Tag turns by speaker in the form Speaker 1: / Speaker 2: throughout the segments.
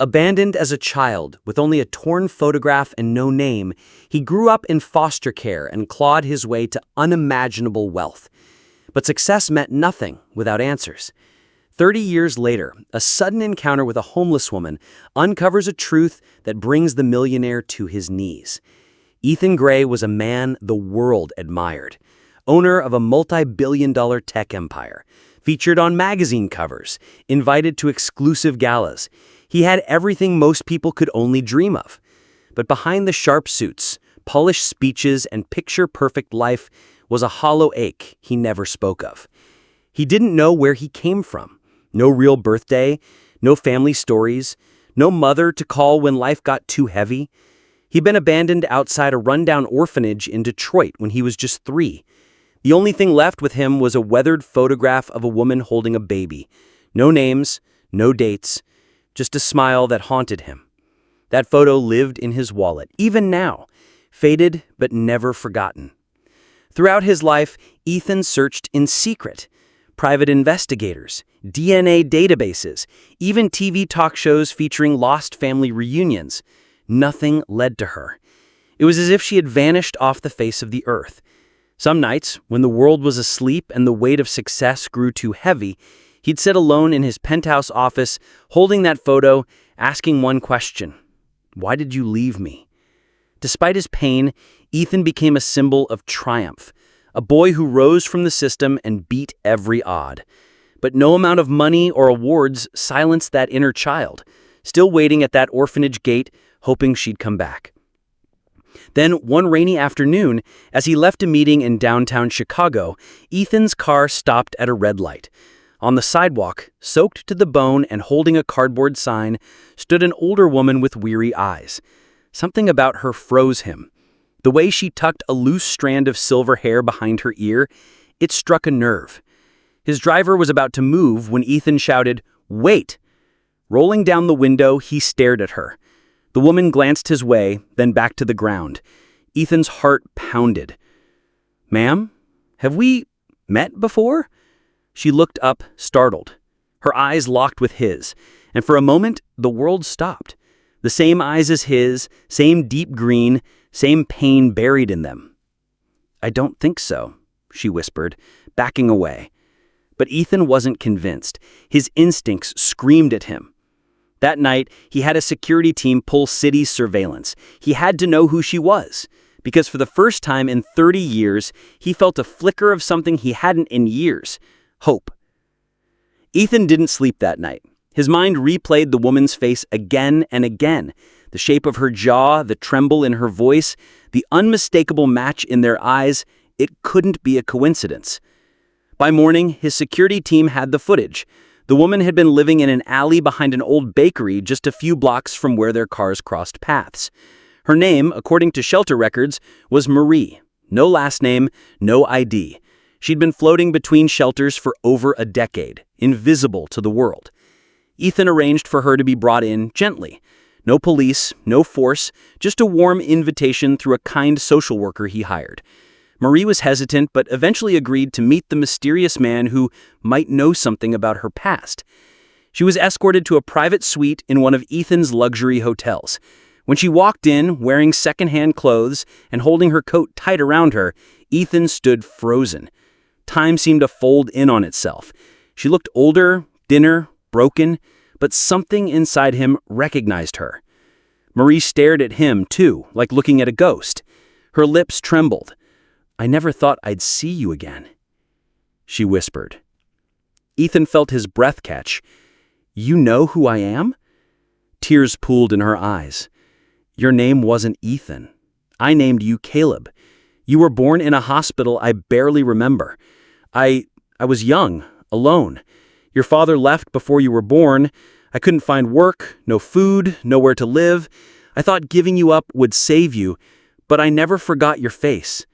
Speaker 1: Abandoned as a child, with only a torn photograph and no name, he grew up in foster care and clawed his way to unimaginable wealth. But success meant nothing without answers. 30 years later, a sudden encounter with a homeless woman uncovers a truth that brings the millionaire to his knees. Ethan Gray was a man the world admired, owner of a multi-billion-dollar tech empire, featured on magazine covers, invited to exclusive galas. He had everything most people could only dream of. But behind the sharp suits, polished speeches, and picture-perfect life was a hollow ache he never spoke of. He didn't know where he came from. No real birthday, no family stories, no mother to call when life got too heavy. He'd been abandoned outside a rundown orphanage in Detroit when he was just 3. The only thing left with him was a weathered photograph of a woman holding a baby. No names, no dates, just a smile that haunted him. That photo lived in his wallet, even now, faded but never forgotten. Throughout his life, Ethan searched in secret. Private investigators, DNA databases, even TV talk shows featuring lost family reunions. Nothing led to her. It was as if she had vanished off the face of the earth. Some nights, when the world was asleep and the weight of success grew too heavy, he'd sit alone in his penthouse office, holding that photo, asking one question: why did you leave me? Despite his pain, Ethan became a symbol of triumph, a boy who rose from the system and beat every odd. But no amount of money or awards silenced that inner child, still waiting at that orphanage gate, hoping she'd come back. Then, one rainy afternoon, as he left a meeting in downtown Chicago, Ethan's car stopped at a red light. On the sidewalk, soaked to the bone and holding a cardboard sign, stood an older woman with weary eyes. Something about her froze him. The way she tucked a loose strand of silver hair behind her ear, it struck a nerve. His driver was about to move when Ethan shouted, "Wait!" Rolling down the window, he stared at her. The woman glanced his way, then back to the ground. Ethan's heart pounded. "Ma'am, have we met before?" She looked up, startled. Her eyes locked with his, and for a moment, the world stopped. The same eyes as his, same deep green, same pain buried in them. "I don't think so," she whispered, backing away. But Ethan wasn't convinced. His instincts screamed at him. That night, he had a security team pull city surveillance. He had to know who she was, because for the first time in 30 years, he felt a flicker of something he hadn't in years: hope. Ethan didn't sleep that night. His mind replayed the woman's face again and again. The shape of her jaw, the tremble in her voice, the unmistakable match in their eyes. It couldn't be a coincidence. By morning, his security team had the footage. The woman had been living in an alley behind an old bakery just a few blocks from where their cars crossed paths. Her name, according to shelter records, was Marie. No last name, no ID. She'd been floating between shelters for over a decade, invisible to the world. Ethan arranged for her to be brought in gently. No police, no force, just a warm invitation through a kind social worker he hired. Marie was hesitant, but eventually agreed to meet the mysterious man who might know something about her past. She was escorted to a private suite in one of Ethan's luxury hotels. When she walked in, wearing secondhand clothes and holding her coat tight around her, Ethan stood frozen. Time seemed to fold in on itself. She looked older, thinner, broken, but something inside him recognized her. Marie stared at him, too, like looking at a ghost. Her lips trembled. "I never thought I'd see you again," she whispered. Ethan felt his breath catch. "You know who I am?" Tears pooled in her eyes. "Your name wasn't Ethan. I named you Caleb. You were born in a hospital I barely remember. I was young, alone. Your father left before you were born. I couldn't find work, no food, nowhere to live. I thought giving you up would save you, but I never forgot your face."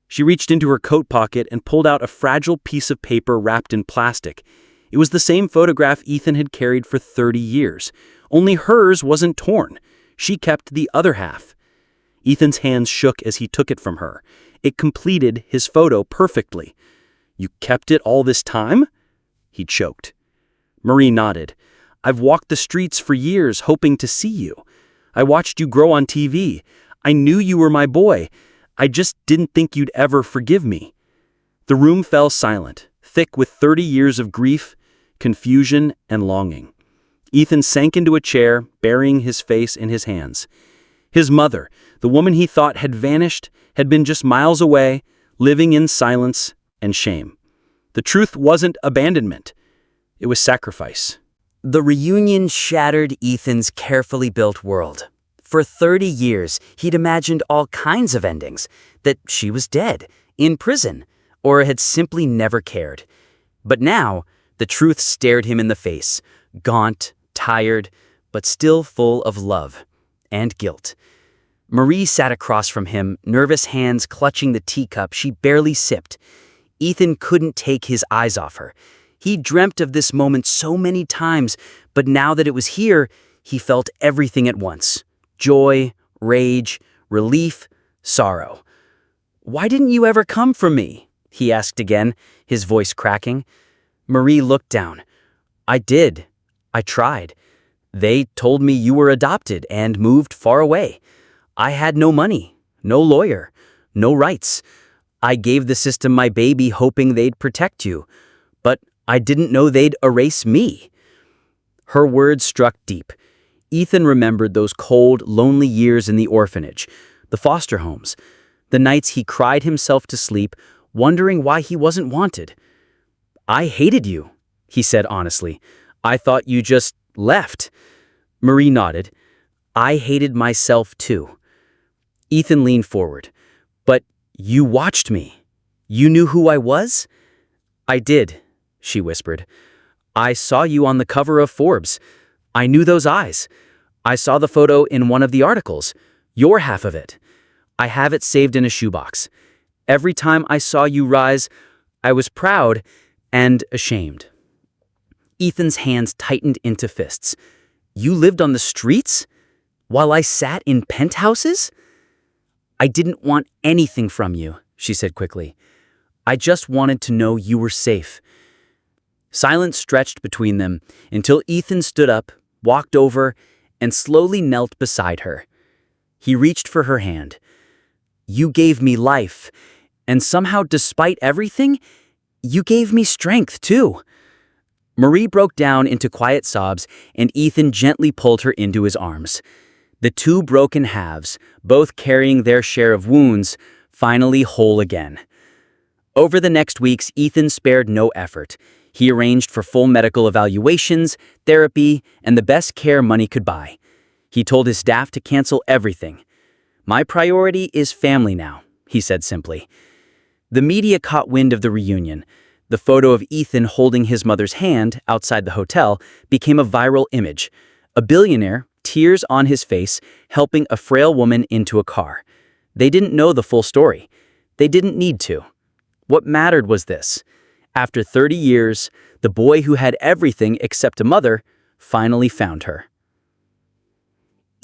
Speaker 1: She reached into her coat pocket and pulled out a fragile piece of paper wrapped in plastic. It was the same photograph Ethan had carried for 30 years. Only hers wasn't torn. She kept the other half. Ethan's hands shook as he took it from her. It completed his photo perfectly. "You kept it all this time?" He choked. Marie nodded. I've walked the streets for years hoping to see you. I watched you grow on TV. I knew you were my boy. I just didn't think you'd ever forgive me." The room fell silent, thick with 30 years of grief, confusion, and longing. Ethan sank into a chair, burying his face in his hands. His mother, the woman he thought had vanished, had been just miles away, living in silence and shame. The truth wasn't abandonment. It was sacrifice.
Speaker 2: The reunion shattered Ethan's carefully built world. For 30 years, he'd imagined all kinds of endings, that she was dead, in prison, or had simply never cared. But now, the truth stared him in the face, gaunt, tired, but still full of love and guilt. Marie sat across from him, nervous hands clutching the teacup she barely sipped. Ethan couldn't take his eyes off her. He dreamt of this moment so many times, but now that it was here, he felt everything at once. Joy, rage, relief, sorrow. "Why didn't you ever come for me?" he asked again, his voice cracking. Marie looked down. "I did. I tried. They told me you were adopted and moved far away. I had no money, no lawyer, no rights. I gave the system my baby hoping they'd protect you. But I didn't know they'd erase me." Her words struck deep. Ethan remembered those cold, lonely years in the orphanage, the foster homes, the nights he cried himself to sleep, wondering why he wasn't wanted. "I hated you," he said honestly. "I thought you just left." Marie nodded. "I hated myself too." Ethan leaned forward. "But you watched me. You knew who I was?" "I did," she whispered. "I saw you on the cover of Forbes. I knew those eyes. I saw the photo in one of the articles, your half of it. I have it saved in a shoebox. Every time I saw you rise, I was proud and ashamed." Ethan's hands tightened into fists. "You lived on the streets? While I sat in penthouses?" "I didn't want anything from you," she said quickly. "I just wanted to know you were safe." Silence stretched between them until Ethan stood up, walked over, and slowly knelt beside her. He reached for her hand. "You gave me life, and somehow, despite everything, you gave me strength too." Marie broke down into quiet sobs, and Ethan gently pulled her into his arms. The two broken halves, both carrying their share of wounds, finally whole again. Over the next weeks, Ethan spared no effort. He arranged for full medical evaluations, therapy, and the best care money could buy. He told his staff to cancel everything. "My priority is family now," he said simply. The media caught wind of the reunion. The photo of Ethan holding his mother's hand outside the hotel became a viral image. A billionaire, tears on his face, helping a frail woman into a car. They didn't know the full story. They didn't need to. What mattered was this. After 30 years, the boy who had everything except a mother finally found her.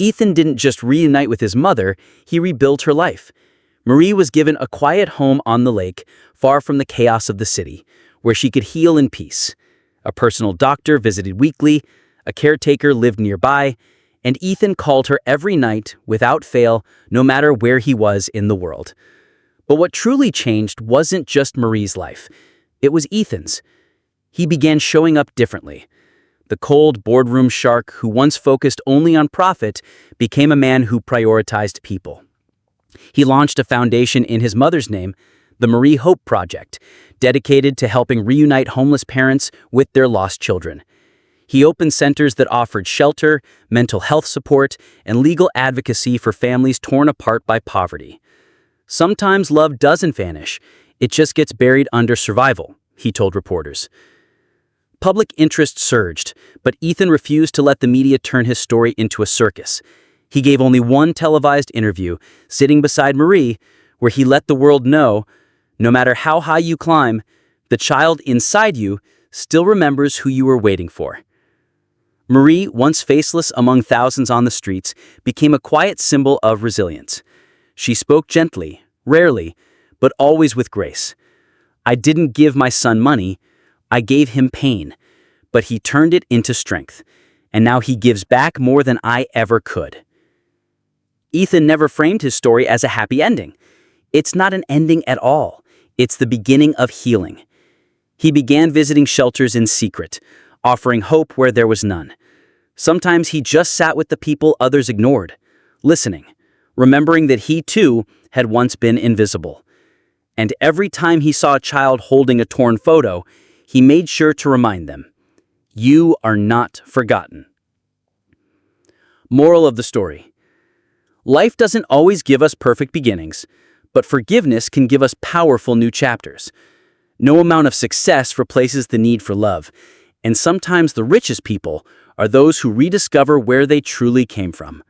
Speaker 2: Ethan didn't just reunite with his mother, he rebuilt her life. Marie was given a quiet home on the lake, far from the chaos of the city, where she could heal in peace. A personal doctor visited weekly, a caretaker lived nearby, and Ethan called her every night, without fail, no matter where he was in the world. But what truly changed wasn't just Marie's life. It was Ethan's. He began showing up differently. The cold boardroom shark who once focused only on profit became a man who prioritized people. He launched a foundation in his mother's name, the Marie Hope Project, dedicated to helping reunite homeless parents with their lost children. He opened centers that offered shelter, mental health support, and legal advocacy for families torn apart by poverty. "Sometimes love doesn't vanish. It just gets buried under survival," he told reporters. Public interest surged, but Ethan refused to let the media turn his story into a circus. He gave only one televised interview, sitting beside Marie, where he let the world know, no matter how high you climb, the child inside you still remembers who you were waiting for. Marie, once faceless among thousands on the streets, became a quiet symbol of resilience. She spoke gently, rarely, but always with grace. "I didn't give my son money. I gave him pain, but he turned it into strength. and now he gives back more than I ever could. Ethan never framed his story as a happy ending. It's not an ending at all. It's the beginning of healing. He began visiting shelters in secret, offering hope where there was none. Sometimes he just sat with the people others ignored, listening, remembering that he too had once been invisible. And every time he saw a child holding a torn photo, he made sure to remind them, "You are not forgotten." Moral of the story: life doesn't always give us perfect beginnings, but forgiveness can give us powerful new chapters. No amount of success replaces the need for love, and sometimes the richest people are those who rediscover where they truly came from.